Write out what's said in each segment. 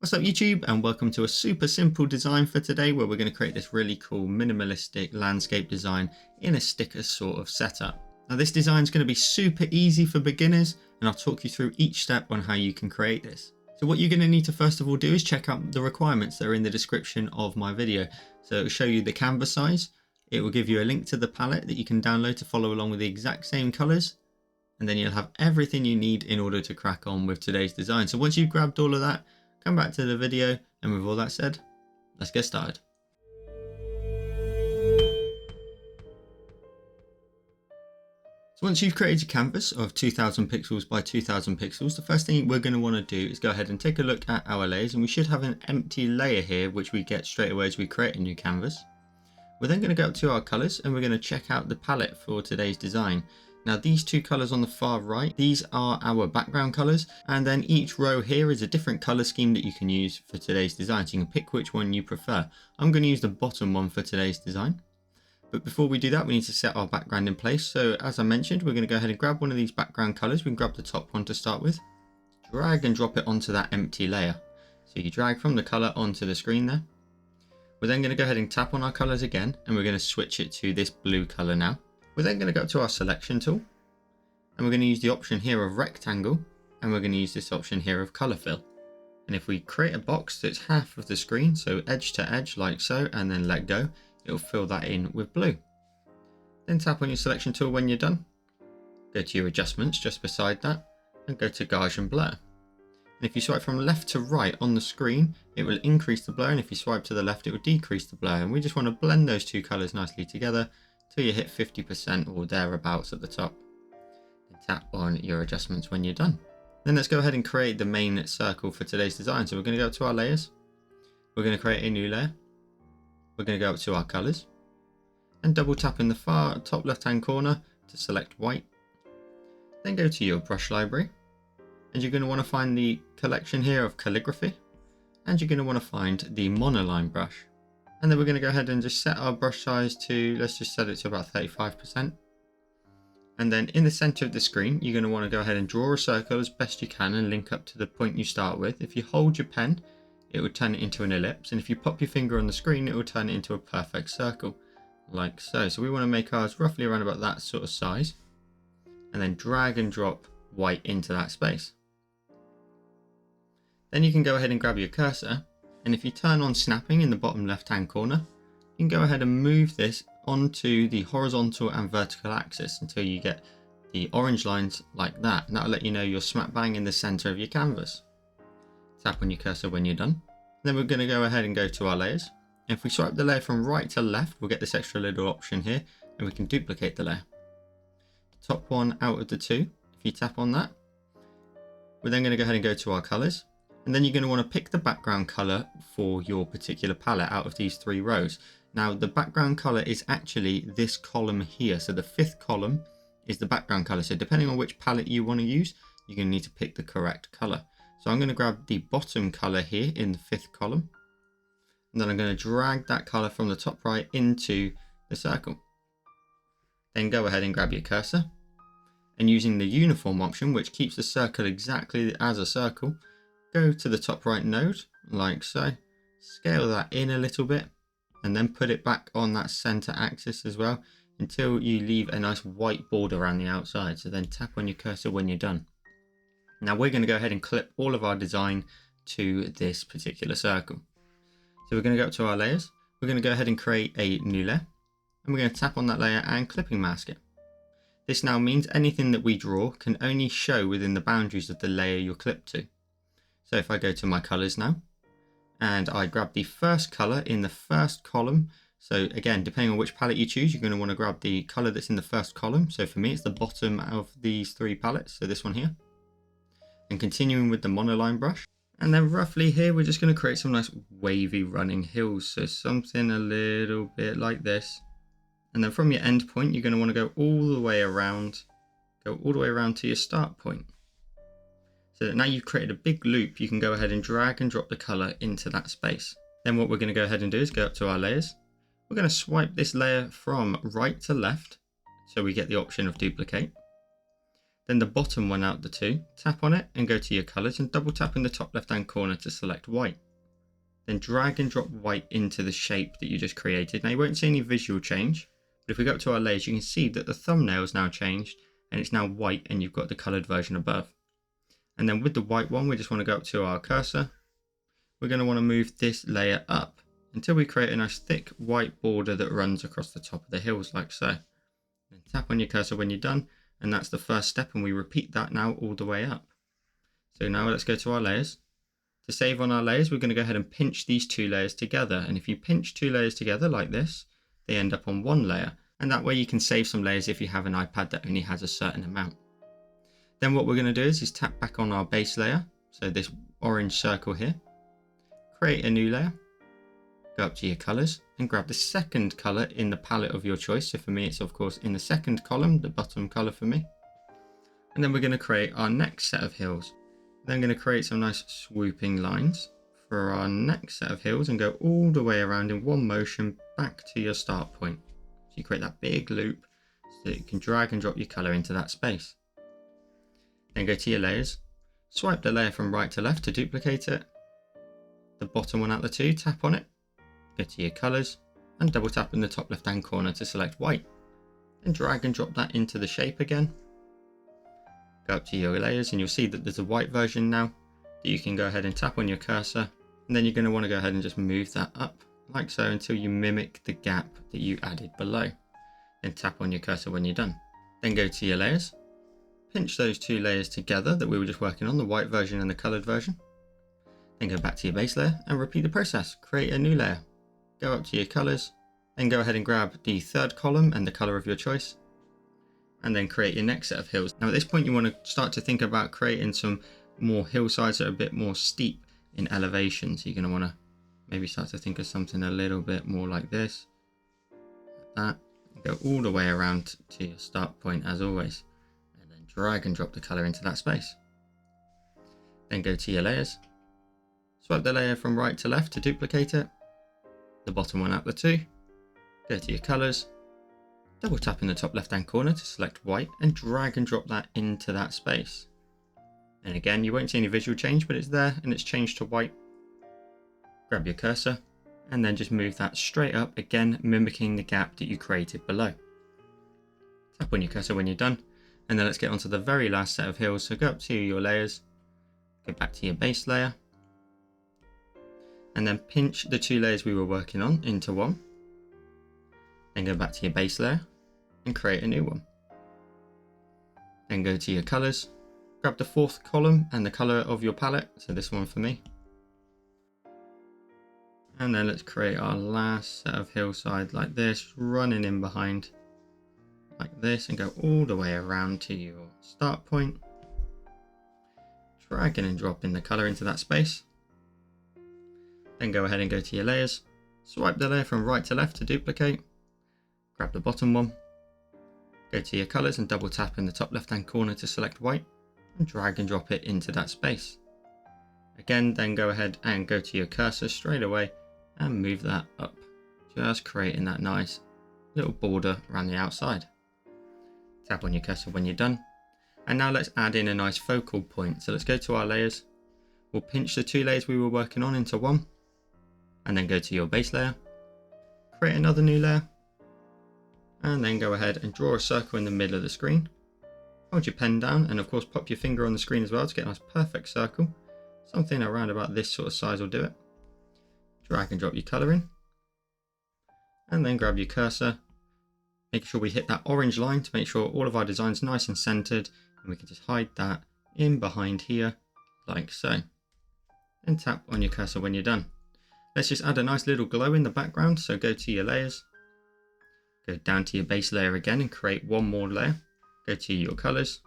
What's up YouTube, and welcome to a super simple design for today where we're going to create this really cool minimalistic landscape design in a sticker sort of setup. Now this design is going to be super easy for beginners, and I'll talk you through each step on how you can create this. So what you're going to need to first of all do is check out the requirements that are in the description of my video. So it will show you the canvas size, it will give you a link to the palette that you can download to follow along with the exact same colours, and then you'll have everything you need in order to crack on with today's design. So once you've grabbed all of that, come back to the video, and with all that said, let's get started. So once you've created your canvas of 2000 pixels by 2000 pixels, the first thing we're going to want to do is go ahead and take a look at our layers, and we should have an empty layer here which we get straight away as we create a new canvas. We're then going to go up to our colours, and we're going to check out the palette for today's design. Now these two colours on the far right, these are our background colours, and then each row here is a different colour scheme that you can use for today's design, so you can pick which one you prefer. I'm going to use the bottom one for today's design. But before we do that, we need to set our background in place. So as I mentioned, we're going to go ahead and grab one of these background colours. We can grab the top one to start with, drag and drop it onto that empty layer. So you drag from the colour onto the screen there. We're then going to go ahead and tap on our colours again, and we're going to switch it to this blue colour now. We're then going to go up to our selection tool, and we're going to use the option here of rectangle, and we're going to use this option here of color fill. And if we create a box that's half of the screen, so edge to edge like so, and then let go, it'll fill that in with blue. Then tap on your selection tool when you're done. Go to your adjustments just beside that, and go to Gaussian blur. And if you swipe from left to right on the screen, it will increase the blur, and if you swipe to the left, it will decrease the blur. And we just want to blend those two colors nicely together till you hit 50% or thereabouts at the top. And tap on your adjustments when you're done. Then let's go ahead and create the main circle for today's design. So we're going to go up to our layers. We're going to create a new layer. We're going to go up to our colors and double tap in the far top left hand corner to select white. Then go to your brush library, and you're going to want to find the collection here of calligraphy, and you're going to want to find the monoline brush. And then we're going to go ahead and just set our brush size to, let's just set it to about 35%. And then in the center of the screen, you're going to want to go ahead and draw a circle as best you can and link up to the point you start with. If you hold your pen, it will turn it into an ellipse. And if you pop your finger on the screen, it will turn it into a perfect circle, like so. So we want to make ours roughly around about that sort of size. And then drag and drop white into that space. Then you can go ahead and grab your cursor. And if you turn on snapping in the bottom left hand corner, you can go ahead and move this onto the horizontal and vertical axis until you get the orange lines like that. And that'll let you know you're smack bang in the center of your canvas. Tap on your cursor when you're done. Then we're going to go ahead and go to our layers. And if we swipe the layer from right to left, we'll get this extra little option here, and we can duplicate the layer. The top one out of the two, if you tap on that, we're then going to go ahead and go to our colors. And then you're going to want to pick the background color for your particular palette out of these three rows. Now the background color is actually this column here. So the fifth column is the background color. So depending on which palette you want to use, you're going to need to pick the correct color. So I'm going to grab the bottom color here in the fifth column. And then I'm going to drag that color from the top right into the circle. Then go ahead and grab your cursor. And using the uniform option, which keeps the circle exactly as a circle, go to the top right node, like so, scale that in a little bit, and then put it back on that center axis as well, until you leave a nice white border around the outside. So then tap on your cursor when you're done. Now we're going to go ahead and clip all of our design to this particular circle. So we're going to go up to our layers, we're going to go ahead and create a new layer, and we're going to tap on that layer and clipping mask it. This now means anything that we draw can only show within the boundaries of the layer you're clipped to. So if I go to my colors now, and I grab the first color in the first column. So again, depending on which palette you choose, you're going to want to grab the color that's in the first column. So for me, it's the bottom of these three palettes. So this one here. And continuing with the monoline brush. And then roughly here, we're just going to create some nice wavy running hills. So something a little bit like this. And then from your end point, you're going to want to go all the way around, to your start point. So that now you've created a big loop, you can go ahead and drag and drop the color into that space. Then what we're going to go ahead and do is go up to our layers. We're going to swipe this layer from right to left, so we get the option of duplicate. Then the bottom one out of the two, tap on it and go to your colors and double tap in the top left hand corner to select white. Then drag and drop white into the shape that you just created. Now you won't see any visual change, but if we go up to our layers, you can see that the thumbnail is now changed and it's now white and you've got the colored version above. And then with the white one, we just want to go up to our cursor. We're going to want to move this layer up until we create a nice thick white border that runs across the top of the hills like so. Then tap on your cursor when you're done, and that's the first step, and we repeat that now all the way up. So now let's go to our layers. To save on our layers, we're going to go ahead and pinch these two layers together, and if you pinch two layers together like this, they end up on one layer, and that way you can save some layers if you have an iPad that only has a certain amount. Then what we're going to do is tap back on our base layer, so this orange circle here, create a new layer, go up to your colors and grab the second color in the palette of your choice. So for me, it's of course in the second column, the bottom color for me. And then we're going to create our next set of hills. Then I'm going to create some nice swooping lines for our next set of hills and go all the way around in one motion back to your start point. So you create that big loop so that you can drag and drop your color into that space. Then go to your layers, swipe the layer from right to left to duplicate it. The bottom one out of the two, tap on it, go to your colors and double tap in the top left hand corner to select white. Then drag and drop that into the shape again. Go up to your layers and you'll see that there's a white version now that you can go ahead and tap on your cursor, and then you're going to want to go ahead and just move that up like so until you mimic the gap that you added below. Then tap on your cursor when you're done. Then go to your layers, pinch those two layers together that we were just working on, the white version and the colored version. Then go back to your base layer and repeat the process. Create a new layer. Go up to your colors, then go ahead and grab the third column and the color of your choice, and then create your next set of hills. Now at this point you want to start to think about creating some more hillsides that are a bit more steep in elevation. So you're going to want to maybe start to think of something a little bit more like this, like that. Go all the way around to your start point as always, and then drag and drop the color into that space. Then go to your layers, swipe the layer from right to left to duplicate it, the bottom one out the two, go to your colors, double tap in the top left hand corner to select white and drag and drop that into that space. And again, you won't see any visual change, but it's there and it's changed to white. Grab your cursor and then just move that straight up, again mimicking the gap that you created below. Tap on your cursor when you're done, and then let's get onto the very last set of hills. So go up to your layers, go back to your base layer, and then pinch the two layers we were working on into one. Then go back to your base layer and create a new one. Then go to your colors, grab the fourth column and the color of your palette, so this one for me. And then let's create our last set of hillside like this, running in behind like this and go all the way around to your start point. Dragging and dropping the color into that space. Then go ahead and go to your layers, swipe the layer from right to left to duplicate, grab the bottom one, go to your colors and double tap in the top left hand corner to select white and drag and drop it into that space. Again, then go ahead and go to your cursor straight away and move that up, just creating that nice little border around the outside. Tap on your cursor when you're done. And now let's add in a nice focal point. So let's go to our layers. We'll pinch the two layers we were working on into one, and then go to your base layer, create another new layer, and then go ahead and draw a circle in the middle of the screen. Hold your pen down and of course pop your finger on the screen as well to get a nice perfect circle. Something around about this sort of size will do it. Drag and drop your color in, and then grab your cursor. Make sure we hit that orange line to make sure all of our design's nice and centered, and we can just hide that in behind here like so. And tap on your cursor when you're done. Let's just add a nice little glow in the background. So go to your layers, go down to your base layer again and create one more layer. Go to your colors,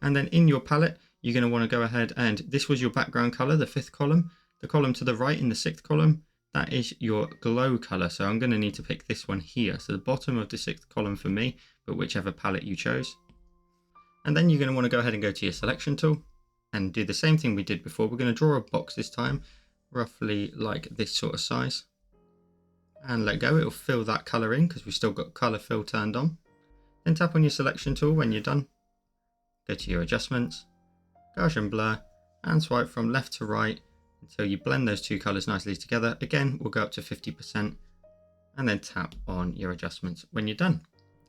and then in your palette you're going to want to go ahead and this was your background color, the fifth column. The column to the right in the sixth column, that is your glow color. So I'm going to need to pick this one here. So the bottom of the sixth column for me, but whichever palette you chose. And then you're going to want to go ahead and go to your selection tool and do the same thing we did before. We're going to draw a box this time, roughly like this sort of size, and let go. It'll fill that color in because we've still got color fill turned on. Then tap on your selection tool when you're done. go to your adjustments, Gaussian blur, and swipe from left to right until you blend those two colors nicely together. Again, we'll go up to 50% and then tap on your adjustments when you're done.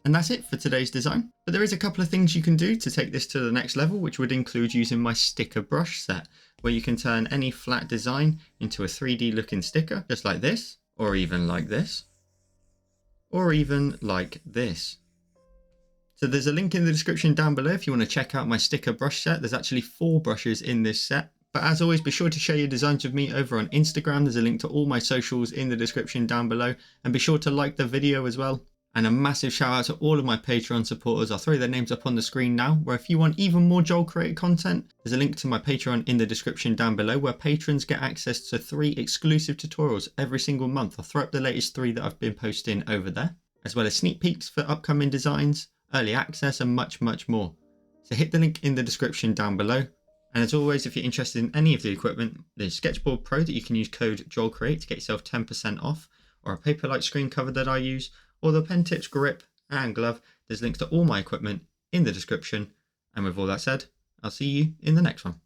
And that's it for today's design. But there is a couple of things you can do to take this to the next level, which would include using my sticker brush set, where you can turn any flat design into a 3D looking sticker, just like this, or even like this, or even like this. So there's a link in the description down below if you want to check out my sticker brush set. There's actually 4 brushes in this set. But as always, be sure to share your designs with me over on Instagram. There's a link to all my socials in the description down below. And be sure to like the video as well. And a massive shout out to all of my Patreon supporters. I'll throw their names up on the screen now, where if you want even more Joel created content, there's a link to my Patreon in the description down below, where patrons get access to 3 exclusive tutorials every single month. I'll throw up the latest 3 that I've been posting over there, as well as sneak peeks for upcoming designs, early access, and much, much more. So hit the link in the description down below. And as always, if you're interested in any of the equipment, there's Sketchboard Pro that you can use code JoelCreate to get yourself 10% off, or a Paperlike screen cover that I use, or the pen tips grip and glove. There's links to all my equipment in the description. And with all that said, I'll see you in the next one.